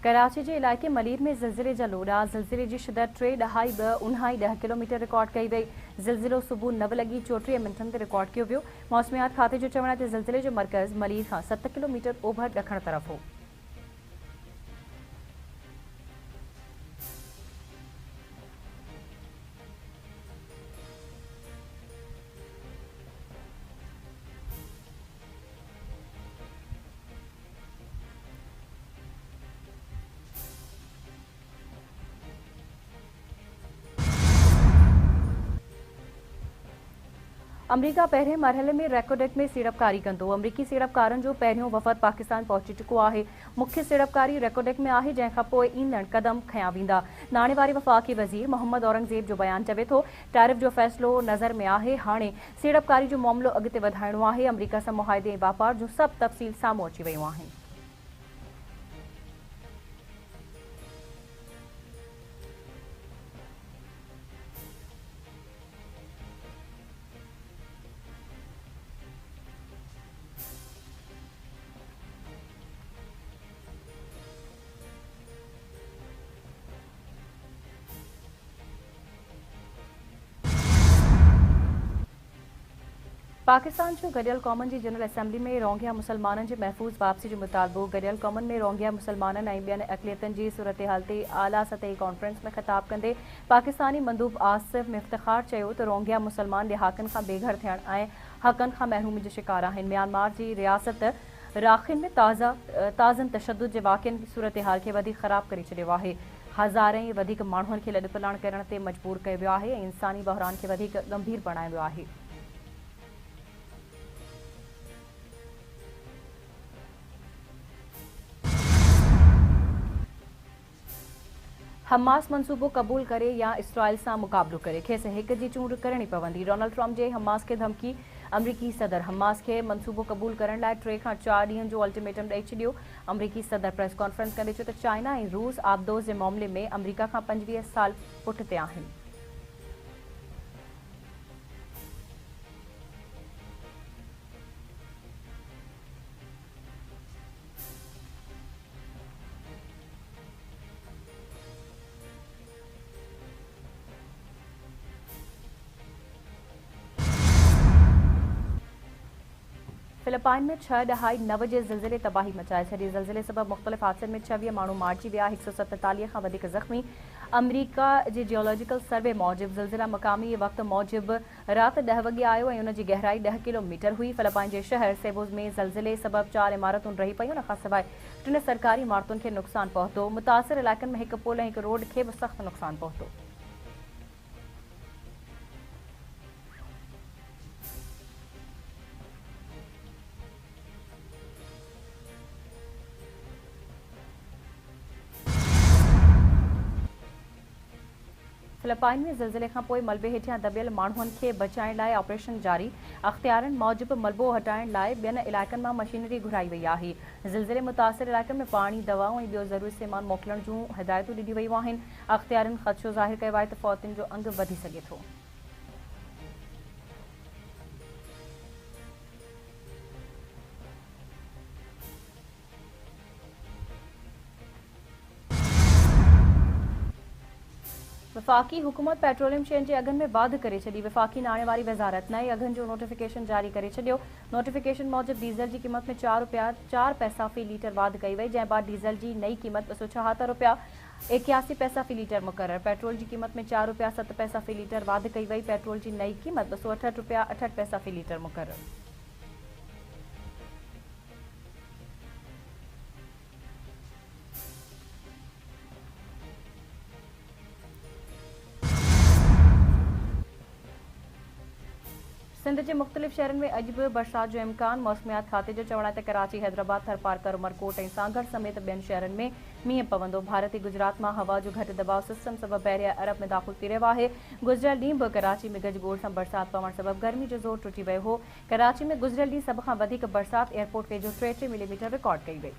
कराची के इलाके मलीर में ज़िलज़िले जा लोड़ा ज़िलज़िले की शिदत 3.2 किलोमीटर रिकॉर्ड कई वई। ज़िलज़िलो सुबह 9:34 ते रिकॉर्ड किया वियो। मौसमियात खाते जो चवण ते ज़िलज़िले जो मरकज़ मलीर का 7 किलोमीटर ओभर ॾखण तरफ़ हो। अमरीका पहिरें मरहले में रेकॉर्डेट में सीड़पकारी कंदो। अमरीकी सीड़पकारनि जो पहिरियों वफ़द पाकिस्तान पहुची चुको है। मुख्य सीड़पकारी रेकॉर्डेट में है, जंहिंखां पोइ ईंदड़ कदम खया वेंदा। नाणे वारे वफ़ाक़ी वज़ीर मोहम्मद औरंगज़ेब जो बयान चवे थो, टैरिफ जो फ़ैसिलो नज़र में आहे। हाणे सीड़पकारी जो मामलो अॻिते वधाइणो आहे। अमरीका सां मुआहिदे ऐं वापार जूं सभु तफ़सील साम्हूं अची वयूं आहिनि। पाकिस्तान जो गडियल कॉमन की जनरल असेंबली में रोंगिया मुसलमाननि जी महफ़ूज़ वापसी जो मुतालबो। गडियल कॉमन में रोंगिया मुसलमाननि ऐं ॿियनि अक़लियतनि जी सूरत हाल ते आला सतही कॉन्फ्रेंस में ख़िताब कंदे पाकिस्तानी मंदूब आसिफ इफ्तिखार चयो त रोंगिया मुसलमान लिहाक़नि खां बेघर थियण ऐं हक़नि खां महरूमी जो शिकार आहिनि। म्यांमार की रियासत राखिन में ताज़नि तशद्दुद के वाक़िअनि की सूरत हाल के वधीक ख़राब करे छॾियो आहे। हज़ारे वधीक माण्हुनि खे लॾपलाण करण ते मजबूर कयो वियो आहे ऐं इंसानी बहरान के वधीक गंभीर बणायो वियो आहे। हमास मंसूबो कबूल करे या इसराइल से मुकाबलो करे, खेसि हिक जी चूंड करणी पवंदी। डोनाल्ड ट्रंप जे हमास के धमकी। अमरीकी सदर हमास के मंसूबो कबूल करण लाइ 3 खां 4 ॾींहनि जो अल्टीमेटम ॾेई छॾियो। अमरीकी सदर प्रेस कॉन्फ्रेंस कंदे चयो त चाइना ऐं रूस आबदोज़ जे मामले में अमरीका खां 25 साल पुठिते आहिनि। फिलिपाइन में 6.9 जे ज़िलज़िले तबाही मचाए छॾी। ज़िलज़िले सबब मुख़्तलिफ़ हादसनि में 26 माण्हू मारिजी विया, 147 खां वधीक ज़ख़्मी। अमरीका जे जियोलॉजिकल सर्वे मूजिबि ज़िलज़िला मक़ामी वक़्त मूजिबि राति 10 वॻे आयो ऐं उन जी गहराई 10 किलोमीटर हुई। फिलिपाइन जे शहर सेबोज़ में ज़िलज़िले सबब 4 इमारतूं रही पयूं। उन खां सवाइ 3 सरकारी इमारतुनि खे नुक़सानु पहुतो। मुतासिर इलाइक़नि में हिकु पुल ऐं हिकु रोड खे बि सख़्तु नुक़सानु पहुतो। फिलिपाइन में ज़िलज़िले खां पोइ मलबे हेठियां दबियल माण्हुनि खे बचाइण लाइ ऑपरेशन जारी। अख़्तियारनि मूजिबि मलबो हटाइण लाइ ॿियनि इलाइक़नि मां मशीनरी घुराई वई आहे। ज़िलज़िले मुतासिर इलाइक़नि में पाणी, दवाऊं ऐं ॿियो ज़रूरी सामान मोकिलण जूं हिदायतूं ॾिनियूं वयूं आहिनि। अख़्तियारनि ख़दशो ज़ाहिर कयो आहे त फ़ौतियुनि जो अंग वधी सघे थो। वफ़ाक़ी हुकूमत पेट्रोलियम शयुनि जे अघनि में वाधि करे छॾी। वफ़ाक़ी नाणे वारी वज़ारत नए अघनि जो नोटिफिकेशन जारी करे छॾियो। नोटिफिकेशन मूजिबि डीज़ल की क़ीमत में 4 पैसा फ़ी लीटर वाधि कई वई, जंहिं बाद डीज़ल की नई क़ीमत 276 रुपया 81 पैसा फ़ी लीटर मुक़रर। पेट्रोल की क़ीमत में 4 रुपया 7 पैसा फ़ी लीटर वाधि कई वई। पेट्रोल की नई क़ीमत 268 रुपया 68 पैसा फ़ी लीटर मुक़रर। सिंध के मुख़्तलिफ़ शहरनि में अॼु बि बरसात जो इम्कान। मौसमियात खाते जो चवण आहे त कराची, हैदराबाद, थरपारकर, उमरकोट ऐं सागर समेत ॿियनि शहरनि में मींहुं पवंदो। भारतीय गुजरात में हवा जो घटि दबाव सिस्टम सबब बहरिया अरब में दाख़िल थी रहियो आहे। गुज़िरियल ॾींहुं बि कराची में गजगोड़ सां बरसात पवण सबब गर्मी जो ज़ोर टुटी वियो हो। कराची में गुज़िरियल ॾींहुं सभ खां वधीक बरसात एयरपोर्ट वेझो 33 मिलीमीटर रिकॉर्ड कई वई।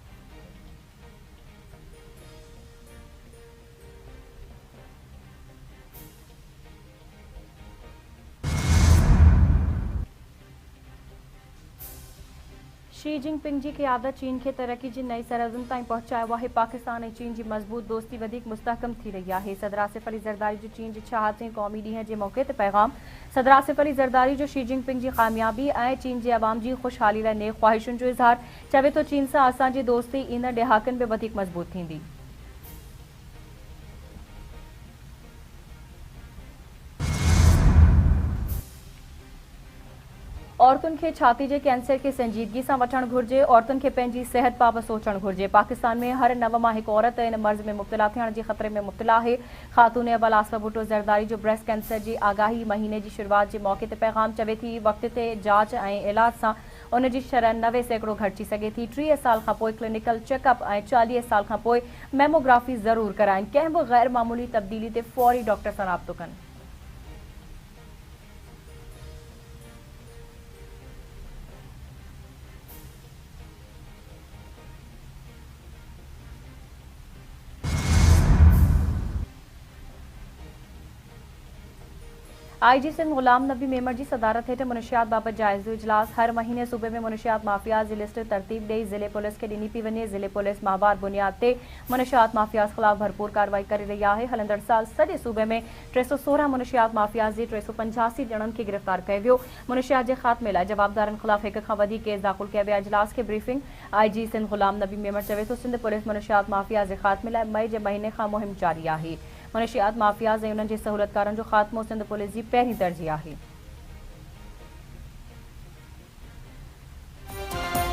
शी जिनपिंग जी क़यादत चीन खे तरक्की जी नई सरहदुनि ताईं पहुचायो आहे। पाकिस्तान ऐं चीन जी मज़बूत दोस्ती वधीक मुस्तहकम थी रही आहे। सदर आसिफ अली ज़रदारी जो चीन जे 76वें क़ौमी ॾींहं जे मौक़े ते पैगाम। सदर आसिफ अली ज़रदारी जो शी जिनपिंग जी कामयाबी ऐं चीन जे अवाम जी ख़ुशहाली लाइ नेक ख़्वाहिशुनि जो इज़हार। चवे थो चीन सां असांजी दोस्ती ईंदड़ ॾहाकनि में वधीक मज़बूत थींदी। औरतुनि खे छाती जे कैंसर खे संजीदगी सां वठणु घुर्जे। औरतुनि खे पंहिंजी सिहत बाबति सोचणु घुर्जे। पाकिस्तान में हर 9 मां हिकु औरत इन मर्ज़ में मुब्तला थियण जे ख़तरे में मुब्तला आहे। ख़ातून अव्वल आसमा भुट्टो ज़रदारी जो ब्रेस्ट कैंसर जी आगाही महीने जी शुरूआत जे मौक़े ते पैगाम। चवे थी वक़्त ते जांच ऐं इलाज सां उन जी शरह 90% घटिजी सघे थी। 30 साल खां पोइ क्लिनिकल चेकअप ऐं 40 साल खां पोइ मेमोग्राफी ज़रूर कराइनि। कंहिं बि ग़ैर मामूली तब्दीली ते फौरी डॉक्टर सां राब्तो कनि। IG सिंध गुलाम नबी मेमर जी सदारत हेठ मुनशियात बाबति जाइज़ो इजलास। हर महीने सूबे में मुनशियात माफ़ियाज़ जी लिस्ट तरतीब ॾेई ज़िले पुलिस खे ॾिनी पई वञे। ज़िले पुलिस माहवार बुनियाद ते मुनशियात माफ़ियाज़ ख़िलाफ़ भरपूर कार्रवाई करे रही आहे। हलंदड़ साल सॼे सूबे में 316 मुनशियात माफ़ियाज़ जी 385 ॼणनि खे गिरफ़्तार कयो वियो। मुनशियात जे ख़ात्मे लाइ जवाबदारनि ख़िलाफ़ हिक खां वधीक केस दाख़िल कया विया। इजलास खे ब्रीफिंग IG सिंध गुलाम नबी मेमर चवे थो सिंध पुलिस मुनशियात माफ़ियाज़ जे ख़ात्मे लाइ मई जे महीने खां मुहिम जारी आहे। मुनशियात माफ़ियाज़ ऐं उन्हनि जे सहूलियतकारनि जो ख़ात्मो सिंध पुलिस जी पहिरीं तरजीह आहे।